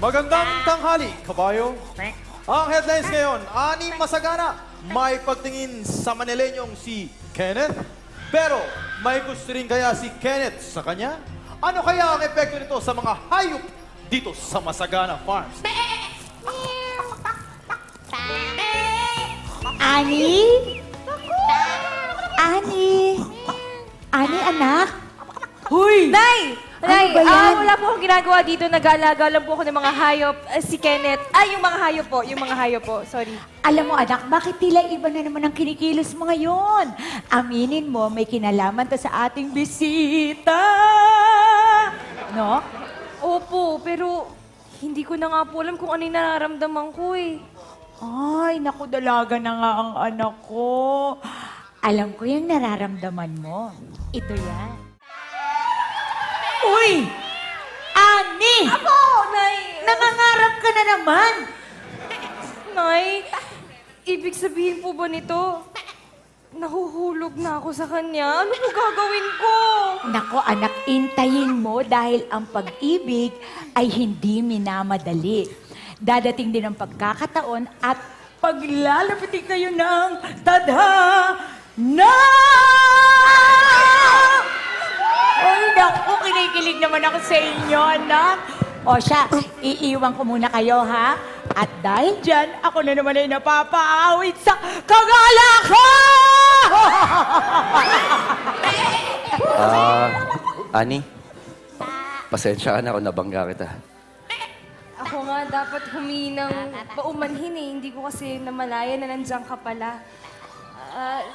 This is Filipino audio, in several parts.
Magandang tanghali, kabayo. Ang headlines ngayon, anim masagana. May pagtingin sa Manilenyong si Kenneth. Pero may gusto rin kaya si Kenneth sa kanya? Ano kaya ang epekto nito sa mga hayop dito sa Masagana Farms? Ani? Ani? Ani, anak? Huy! Nay! Ano Nay, ba yan? wala po akong ginagawa dito. Nag-aalaga lang po ako ng mga hayop. Si Kenneth. Ay, yung mga hayop po. Yung mga hayop po. Sorry. Alam mo, anak, bakit tila iba na naman ang kinikilos mo ngayon? Aminin mo, may kinalaman to sa ating bisita. No? Opo, pero hindi ko na nga po alam kung ano yung nararamdaman ko eh. Ay, naku, dalaga na nga ang anak ko. Alam ko yung nararamdaman mo. Ito yan. Uy! Ani! Apo, Nay! Nangangarap ka na naman! Nay, ibig sabihin po ba nito? Nahuhulog na ako sa kanya. Ano po gagawin ko? Nako, anak, intayin mo dahil ang pag-ibig ay hindi minamadali. Dadating din ang pagkakataon at paglalapitin kayo ng tadhana! Ay, naku, kinikilig naman ako sa inyo, anak. O siya, iiwan ko muna kayo, ha? At dahil dyan, ako na naman ay napapaawit sa kagalakan! Ani, pasensya ka na kung nabangga kita. Ako nga dapat humingi ng paumanhin eh. Hindi ko kasi namalaya na nandiyan ka pala.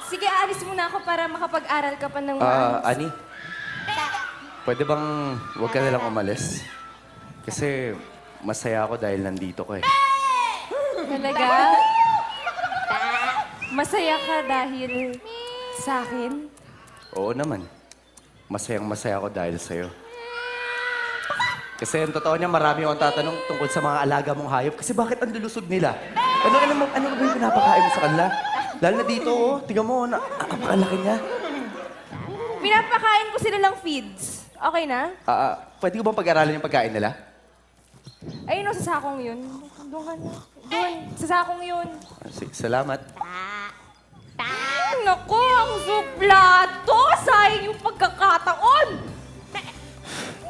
Sige, aalis muna ako para makapag-aral ka pa ng maayos. Ani, pwede bang huwag ka na lang umalis? Kasi masaya ako dahil nandito ko eh. Talaga? Masaya ka dahil sa akin? Oo naman. Masayang-masaya ako dahil sa'yo. Kasi ang totoo niya, marami akong tatanong tungkol sa mga alaga mong hayop. Kasi bakit ang lulusog nila? Ano ba yung pinapakain mo sa kanila? Lalo na dito, oh. Tingnan mo, napakalaki niya. Pinapakain ko sila ng feeds. Okay na? Pwede ko bang pag-aralan yung pagkain nila? Ayun o, sa sakong yun. Doon ka na. Doon, sa sakong yun. Salamat. Naku, ang suplato! Sayang yung pagkakataon!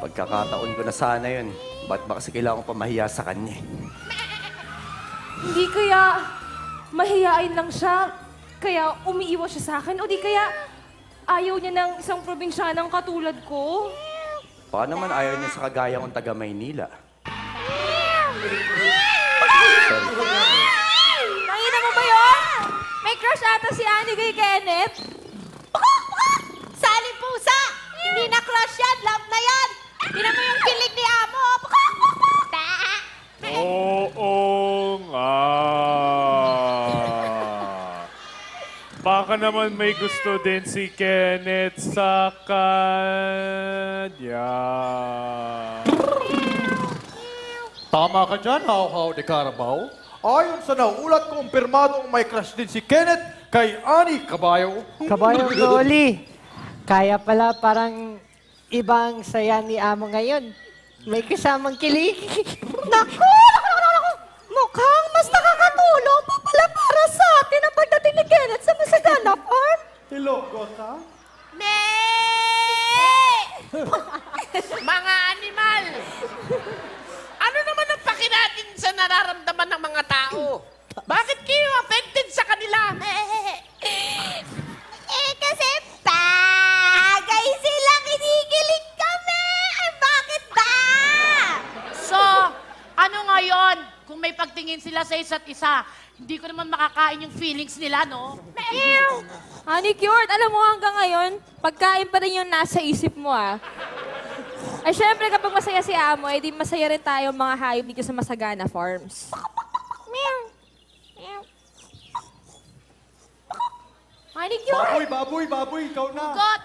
Pagkakataon ko na sana yun. Ba't ba kasi kailangan ko pa mahiya sa kanya eh? Hindi kaya mahihain lang siya, kaya umiiwas siya sa akin, o di kaya ayaw niya ng isang probinsyanang katulad ko? Baka naman ayaw niya sa kagaya kong taga Maynila. Nakita mo ba yun? May crush ata si Annie kay Kenneth. Sali pusa! Hindi na crush yan, love na yan! Tinan mo yung kilig ni Amo! Oo nga. Baka naman may gusto din si Kenneth sa kanya. Tama ka dyan, How de Carabao. Ayon sa nauulat, kumpirmadong may crush din si Kenneth kay Ani Kabayo. Kabayong Loli, kaya pala parang ibang saya ni Amo ngayon. May kasamang kilig. Naku! Mukhang mas nakakatulong pa pala para sa atin ang pagdating ni Kenneth sa Masagana Farm. Hello, Gota. Mga animal! Ano naman ang paki natin sa nararamdaman ng mga tao? Bakit kayo affected sa kanila? Kasi bagay silang kinikilig kami! Bakit ba? So, ano ngayon? Kung may pagtingin sila sa isa't isa, hindi ko naman makakain yung feelings nila, no? Honey Cute, alam mo hanggang ngayon, pagkain pa rin yung nasa isip mo ah. Ay syempre kapag masaya si Amo, eh di masaya rin tayo mga hayop dito sa Masagana Farms. Honey Cute! Baboy, ikaw na. Hugot!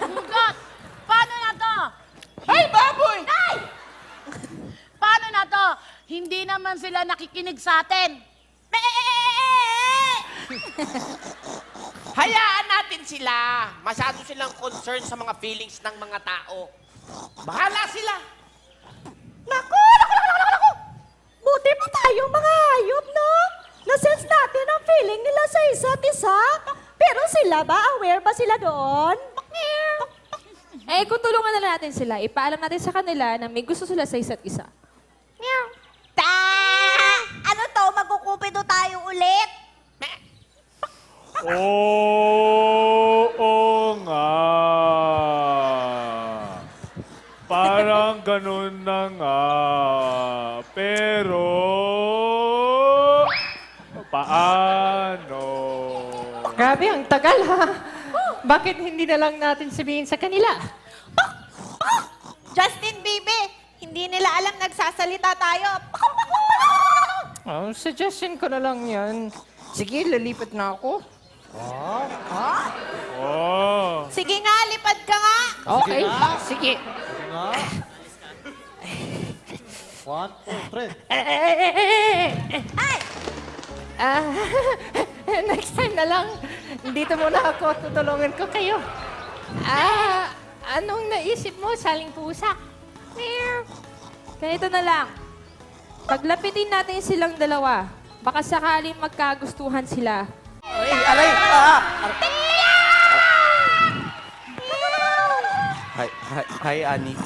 Hugot! Paano na to? Ay, baboy! Nay! Paano na to? Hindi naman sila nakikinig sa atin. Hay Hayaan natin sila. Masyado silang concerned sa mga feelings ng mga tao. Bahala sila. Naku! Buti pa tayong mga hayop, no? Na-sense natin ang feeling nila sa isa't isa. Pero sila ba? Aware ba sila doon? Eh, kung tulungan na lang natin sila, ipaalam natin sa kanila na may gusto sila sa isa't isa. Ano to? Magkukupido tayo ulit? Oo nga. Parang ganun na nga. Pero, paano? Grabe, ang tagal ha. Bakit hindi na lang natin sabihin sa kanila? Justin Bieber, hindi nila alam nagsasalita tayo. Oh, suggestion ko na lang yan. Sige, lalipat na ako. Oh. Sige nga, lipad ka nga. Okay, sige. One, two, three. Ay! Ah, next time na lang. Dito muna ako, tutulungan ko kayo. Anong naisip mo, saling pusa? Ganito na lang. Paglapitin natin silang dalawa, baka sakaling magkagustuhan sila. Ay, aray! Hi, Annie.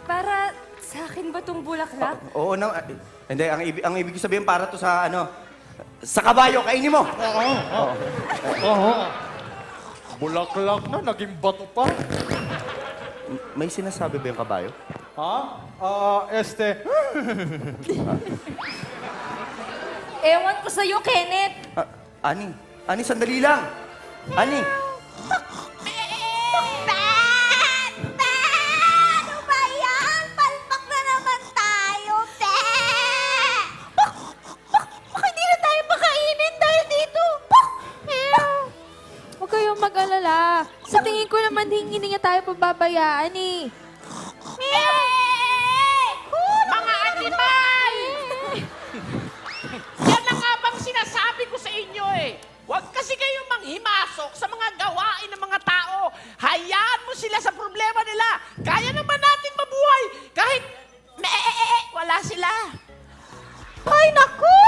Para sa akin ba tong bulaklak? Oo, hindi, ang ibig ko sabihin para to sa sa kabayo, kainin mo. Bulaklak na, naging bato pa. May sinasabi ba yung kabayo? Ha? Ewan ko sa'yo, Kenneth. Ani, sandali lang. Ani, Ano ba yan? Palpak na naman tayo, te! Baka hindi na tayo makainin dahil dito. Huwag kayong mag-alala. Sa tingin ko naman, hindi niya tayo pababayaan eh. Mga animal! Yan na nga bang sinasabi ko sa inyo eh. Huwag kasi kayong manghimasok sa mga gawain ng mga tao. Hayaan mo sila sa problema nila. Kaya naman natin mabuhay kahit wala sila. Ay, naku!